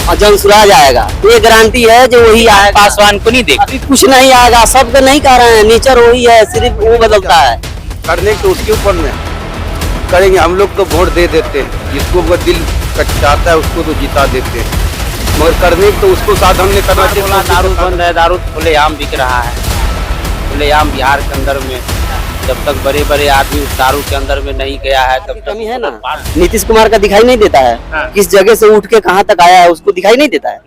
जन सुराज आएगा, ये गारंटी है जो वही आएगा। पासवान को नहीं देख, अभी कुछ नहीं आएगा, सब तो नहीं कह रहे हैं, नेचर वही है, सिर्फ वो बदलता है। करने तो उसके ऊपर में करेंगे, हम लोग तो वोट दे देते हैं, जिसको वो दिल चाहता है उसको तो जिता देते हैं, मगर करने तो उसको साधन नहीं करना चाहिए। दारू बंद है, दारू खुलेआम बिक रहा है, खुलेआम बिहार के अंदर में। जब तक बड़े बड़े आदमी उस दारू के अंदर में नहीं गया है तब कमी है ना। नीतीश कुमार का दिखाई नहीं देता है, किस जगह से उठ के कहाँ तक आया है उसको दिखाई नहीं देता है।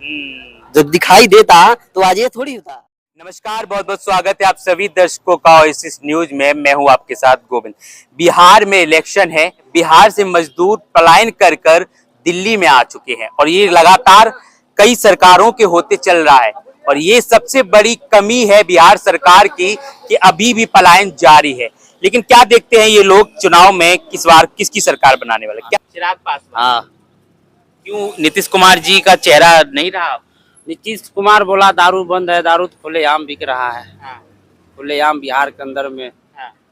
जब दिखाई देता तो आज ये थोड़ी होता। नमस्कार, बहुत बहुत स्वागत है आप सभी दर्शकों का इस न्यूज में। मैं हूं आपके साथ गोविंद। बिहार में इलेक्शन है, बिहार से मजदूर पलायन कर कर दिल्ली में आ चुके हैं और ये लगातार कई सरकारों के होते चल रहा है और ये सबसे बड़ी कमी है बिहार सरकार की कि अभी भी पलायन जारी है। लेकिन क्या देखते हैं ये लोग चुनाव में किस बार किसकी सरकार बनाने वाले? क्या चिराग पासवान? हाँ, क्यों नीतीश कुमार जी का चेहरा नहीं रहा? नीतीश कुमार बोला दारू बंद है, दारू खुलेआम बिक रहा है, खुलेआम बिहार के अंदर में।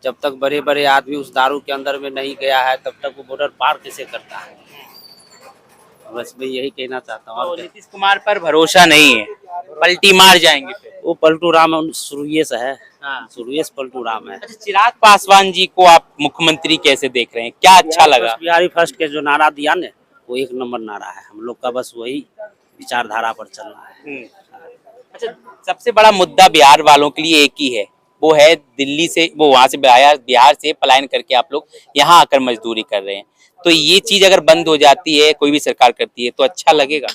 जब तक बड़े बड़े आदमी उस दारू के अंदर में नहीं गया है तब तक वो बॉर्डर पार कैसे करता है। बस मैं यही कहना चाहता हूँ। तो नीतीश कुमार पर भरोसा नहीं है, पलटी मार जाएंगे फिर। वो पलटू राम शुरुए से है, शुरुए से पलटू राम है। अच्छा, चिराग पासवान जी को आप मुख्यमंत्री कैसे देख रहे हैं? क्या अच्छा लगा? बिहारी फर्स्ट के जो नारा दिया ने वो एक नंबर नारा है, हम लोग का बस वही विचारधारा पर चलना है। अच्छा, सबसे बड़ा मुद्दा बिहार वालों के लिए एक ही है, वो है दिल्ली से, वो वहां से बिहार से पलायन करके आप लोग यहाँ आकर मजदूरी कर रहे हैं। तो ये चीज अगर बंद हो जाती है, कोई भी सरकार करती है, तो अच्छा लगेगा?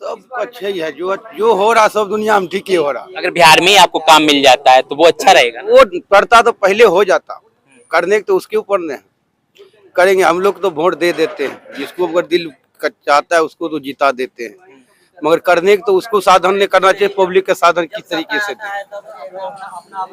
सब अच्छा ही है, जो हो रहा सब दुनिया में ठीक ही हो रहा। अगर बिहार में ही आपको काम मिल जाता है तो वो अच्छा रहेगा ना? वो करता तो पहले हो जाता, करने तो उसके ऊपर नहीं करेंगे, हम लोग तो वोट दे देते हैं, जिसको अगर दिल चाहता है उसको तो जिता देते हैं, मगर करने तो उसको साधन नहीं करना चाहिए। पब्लिक का साधन किस तरीके से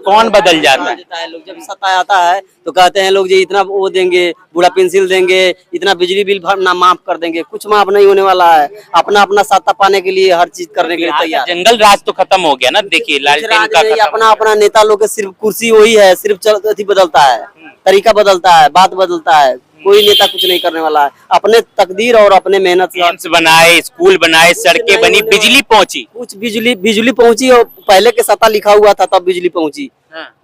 कौन बदल जाता है? लोग जब सत्ता आता है तो कहते हैं लोग जी इतना वो देंगे, बूढ़ा पेंसिल देंगे, इतना बिजली बिल ना माफ कर देंगे। कुछ माफ नहीं होने वाला है। अपना अपना सत्ता पाने के लिए हर चीज करने के लिए तैयार। जंगल राज तो खत्म हो गया ना, देखिए लालटेन का खत्म। अपना अपना नेता लोग के सिर्फ कुर्सी वही है, सिर्फ अथी बदलता है, तरीका बदलता है, बात बदलता है। कोई नेता कुछ नहीं करने वाला है। अपने तकदीर और अपने मेहनत से बनाए, स्कूल बनाए, सड़कें बनी, बिजली पहुंची, कुछ बिजली पहुंची और पहले के सत्ता लिखा हुआ था तब बिजली पहुंची।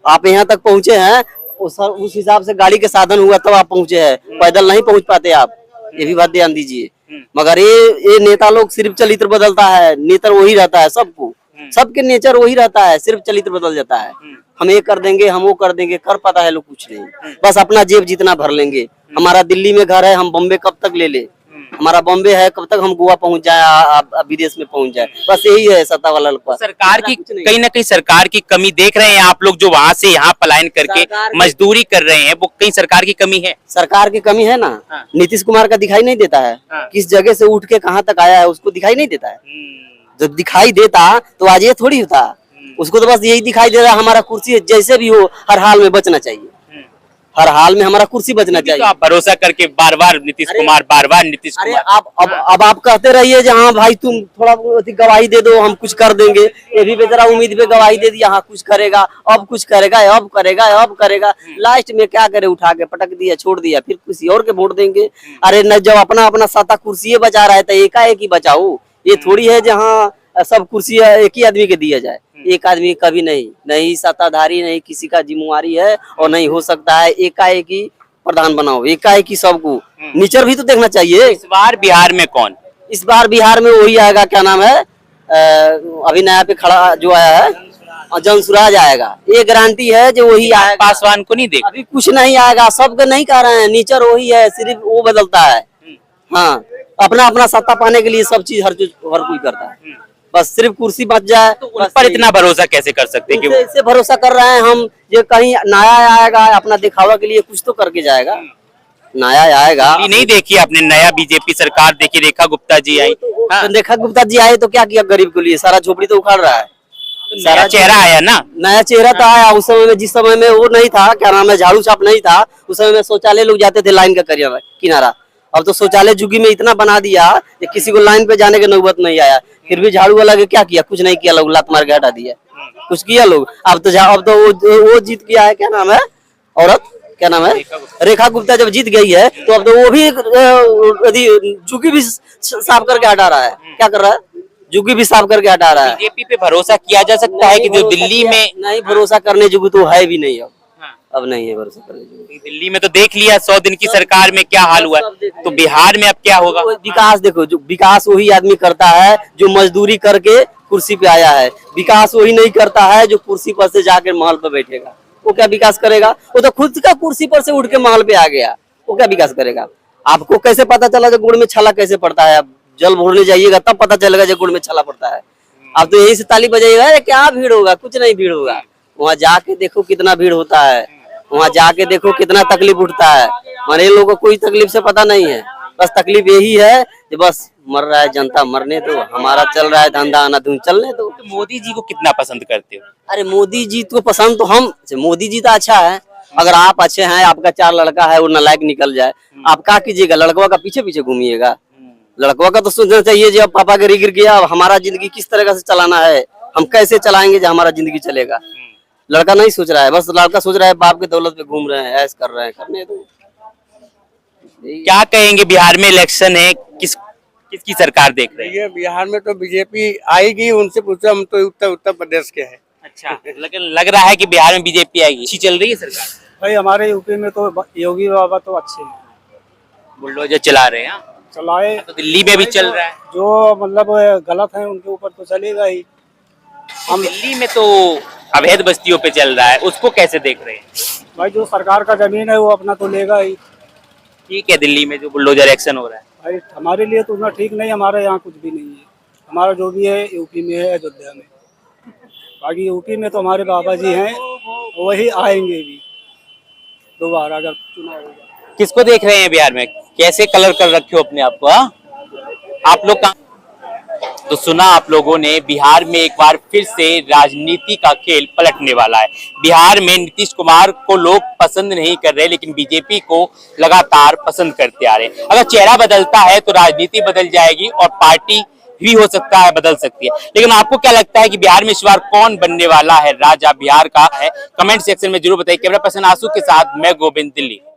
आप यहाँ तक पहुंचे हैं, उस हिसाब से गाड़ी के साधन हुआ तब आप पहुंचे हैं, पैदल नहीं पहुंच पाते आप। ये भी बात ध्यान दीजिए। मगर ये नेता लोग सिर्फ चरित्र बदलता है, नेता वही रहता है, सबको सबके नेचर वही रहता है, सिर्फ चरित्र बदल जाता है। हम ये कर देंगे, हम वो कर देंगे, कर पाता है लोग कुछ नहीं, बस अपना जेब जितना भर लेंगे। हमारा दिल्ली में घर है, हम बॉम्बे कब तक ले ले, हमारा बॉम्बे है, कब तक हम गोवा पहुंच जाए, विदेश में पहुंच जाए, बस यही है सत्ता वाला लोग। सरकार की कहीं ना कहीं सरकार की कमी देख रहे हैं आप लोग, जो वहाँ से यहाँ पलायन करके मजदूरी कर रहे हैं, वो कहीं सरकार की कमी है? सरकार की कमी है ना। नीतीश कुमार का दिखाई नहीं देता है, किस जगह से उठ के कहाँ तक आया है उसको दिखाई नहीं देता है। जब दिखाई देता तो आज ये थोड़ी होता। उसको तो बस यही दिखाई दे रहा है हमारा कुर्सी जैसे भी हो हर हाल में बचना चाहिए, हर हाल में हमारा कुर्सी बचना चाहिए। तो आप भरोसा करके बार बार नीतीश कुमार अब आप कहते रहिए कि हाँ भाई तुम थोड़ा गवाही दे दो, हम कुछ कर देंगे। ये भी बेचारा उम्मीद पे गवाही दे दिया, हाँ कुछ करेगा, अब कुछ करेगा, अब करेगा, अब करेगा, लास्ट में क्या करे, उठा के पटक दिया, छोड़ दिया, फिर किसी और के वोट देंगे। अरे न, जब अपना अपना सत्ता कुर्सी बचा रहा है तो एकाएक ही बचाओ। ये थोड़ी है जहाँ सब कुर्सी एक ही आदमी के दिया जाए, एक आदमी कभी नहीं सत्ताधारी, नहीं किसी का जिम्मेवारी है और नहीं हो सकता है एकाएक ही प्रधान बनाओ, एकाएक ही सबको। नेचर भी तो देखना चाहिए। इस बार बिहार में कौन? इस बार बिहार में वही आएगा, क्या नाम है, अभी नया पे खड़ा जो आया है, जन सुराज आएगा, ये गारंटी है जो वही आएगा। पासवान को नहीं देख, अभी कुछ नहीं आएगा, सबके नहीं कह रहे हैं, नेचर वही है, सिर्फ वो बदलता है। हाँ, अपना अपना सत्ता पाने के लिए सब चीज हर कोई करता है, बस सिर्फ कुर्सी बच जाए। तो उन पर इतना भरोसा कैसे कर सकते हैं कि इससे भरोसा कर रहे हैं हम, ये कहीं नया आएगा अपना दिखावा के लिए कुछ तो करके जाएगा, नया आएगा। नहीं देखी आपने नया बीजेपी सरकार देखी, रेखा गुप्ता जी आई, रेखा गुप्ता जी आए तो क्या किया गरीब के लिए, सारा झोपड़ी तो उखाड़ रहा है। नया चेहरा आया ना, नया चेहरा तो आया। उस समय में, जिस समय में वो नहीं था, क्या नाम है, झाड़ू छाप नहीं था, उस समय में शौचालय लोग जाते थे लाइन का किनारा। अब तो शौचालय जुगी में इतना बना दिया कि किसी को लाइन पे जाने की नौबत नहीं आया। फिर भी झाड़ू वाला क्या किया, कुछ नहीं किया, लोग लात मार के हटा दिया, कुछ किया लोग। अब तो वो जीत गया है, क्या नाम है, औरत क्या नाम है, रेखा गुप्ता जब जीत गई है तो अब तो वो भी यदि झुग्गी भी साफ करके हटा रहा है। क्या कर रहा है, झुग्गी भी साफ करके हटा रहा है। बीजेपी पे भरोसा किया जा सकता है कि जो दिल्ली में नहीं भरोसा करने जोगी तो है भी नहीं, अब नहीं है भरोसा करने जोगी। दिल्ली में तो देख लिया 100 दिन की सरकार में क्या हाल हुआ है, तो बिहार में अब क्या होगा? विकास देखो, जो विकास वही आदमी करता है जो मजदूरी करके कुर्सी पे आया है। विकास वही नहीं करता है जो कुर्सी पर से जाकर महल पर बैठेगा। वो क्या विकास करेगा? वो तो खुद का कुर्सी पर से उठ के महल पे आ गया, वो क्या विकास करेगा? आपको कैसे पता चला जो गुड़ में छाला कैसे पड़ता है? आप जल भरने जाइएगा तब पता चलेगा जो गुड़ में छाला पड़ता है। आप तो यही से ताली बजाइएगा, क्या भीड़ होगा? कुछ नहीं भीड़ होगा। वहाँ जाके देखो कितना भीड़ होता है, वहाँ जाके देखो कितना तकलीफ उठता है। मरे लोगों को कोई तकलीफ से पता नहीं है, बस तकलीफ यही है कि बस मर रहा है जनता, मरने दो, हमारा चल रहा है धंधा आना चलने दो। तो मोदी जी को कितना पसंद करते हो? अरे मोदी जी को पसंद तो हम, मोदी जी तो अच्छा है। अगर आप अच्छे हैं, आपका 4 लड़का है वो नालायक निकल जाए, आप क्या कीजिएगा? लड़कों का पीछे पीछे घूमिएगा? लड़कों का तो सोचना चाहिए जब पापा गिर गया, हमारा जिंदगी किस तरह से चलाना है, हम कैसे चलाएंगे जो हमारा जिंदगी चलेगा। लड़का नहीं सोच रहा है, बस लड़का सोच रहा है बाप की दौलत पे घूम रहे हैं, ऐश कर रहे हैं, करने दो। क्या कहेंगे, बिहार में इलेक्शन है, किसकी सरकार देख रहे हैं? ये बिहार में तो बीजेपी आएगी, उनसे पूछो, हम तो उत्तर प्रदेश के हैं। अच्छा, लेकिन लग रहा है कि बिहार में बीजेपी आएगी, अच्छी चल रही है सरकार? भाई हमारे यूपी में तो योगी बाबा तो अच्छे हैं, बुलडोजर चला रहे हैं। चलाए तो दिल्ली में भी चल रहा है, जो मतलब गलत है उनके ऊपर तो चलेगा ही। हम दिल्ली में तो अवैध बस्तियों पे चल रहा है, उसको कैसे देख रहे हैं? भाई जो सरकार का जमीन है वो अपना तो लेगा ही। ठीक है, दिल्ली में जो बुलडोजर एक्शन हो रहा है, भाई हमारे लिए तो उतना ठीक नहीं, हमारे यहाँ कुछ भी नहीं है। हमारा जो भी है यूपी में है, अयोध्या में। बाकी यूपी में तो हमारे बाबा जी हैं, वही आएंगे भी दोबारा अगर चुनाव होगा। किसको देख रहे हैं बिहार में? कैसे कलर कर रखे हो अपने आप को? आप लोग तो सुना आप लोगों ने, बिहार में एक बार फिर से राजनीति का खेल पलटने वाला है। बिहार में नीतीश कुमार को लोग पसंद नहीं कर रहे, लेकिन बीजेपी को लगातार पसंद करते आ रहे हैं। अगर चेहरा बदलता है तो राजनीति बदल जाएगी और पार्टी भी हो सकता है बदल सकती है। लेकिन आपको क्या लगता है कि बिहार में इस बार कौन बनने वाला है राजा बिहार का है? कमेंट सेक्शन में जरूर बताइए। कैमरा पर्सन आंसू के साथ मैं गोविंद, दिल्ली।